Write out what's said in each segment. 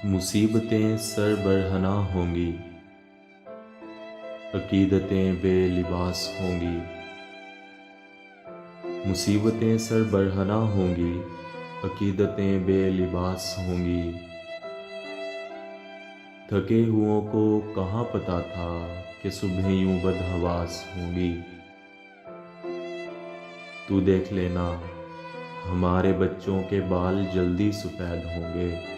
मुसीबतें सर बरहना होंगी, अकीदतें बेलिबास होंगी। मुसीबतें सर बरहना होंगी, अकीदतें बेलिबास होंगी। थके हुओं को कहाँ पता था कि सुबह यूं बदहवास होंगी। तू देख लेना हमारे बच्चों के बाल जल्दी सफ़ेद होंगे।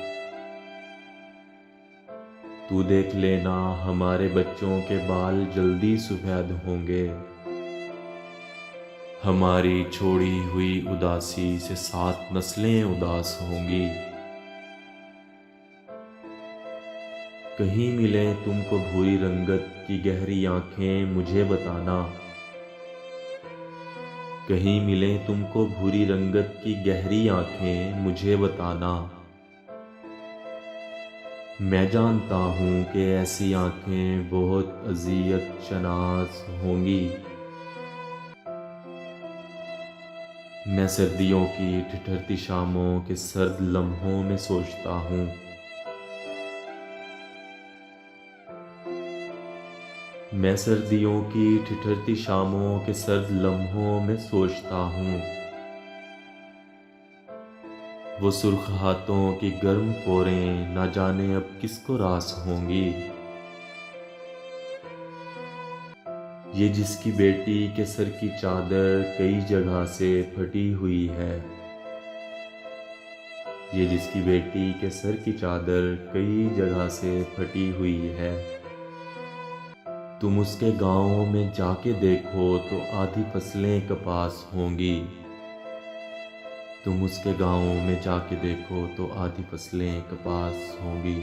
तू देख लेना हमारे बच्चों के बाल जल्दी सफ़ेद होंगे। हमारी छोड़ी हुई उदासी से 7 नस्लें उदास होंगी। कहीं मिले तुमको भूरी रंगत की गहरी आंखें मुझे बताना। कहीं मिले तुमको भूरी रंगत की गहरी आंखें मुझे बताना। मैं जानता हूँ कि ऐसी आंखें बहुत अज़ियत शनास होंगी। मैं सर्दियों की ठिठुरती शामों के सर्द लम्हों में सोचता हूँ। मैं सर्दियों की ठिठुरती शामों के सर्द लम्हों में सोचता हूँ। वो सुर्ख हाथों की गर्म पोरें ना जाने अब किसको रास होंगी। ये जिसकी बेटी के सर की चादर कई जगह से फटी हुई है। ये जिसकी बेटी के सर की चादर कई जगह से फटी हुई है। तुम उसके गाँव में जाके देखो तो आधी फसलें कपास होंगी। तुम उसके गाँव में जाके देखो तो आधी फसलें कपास होंगी।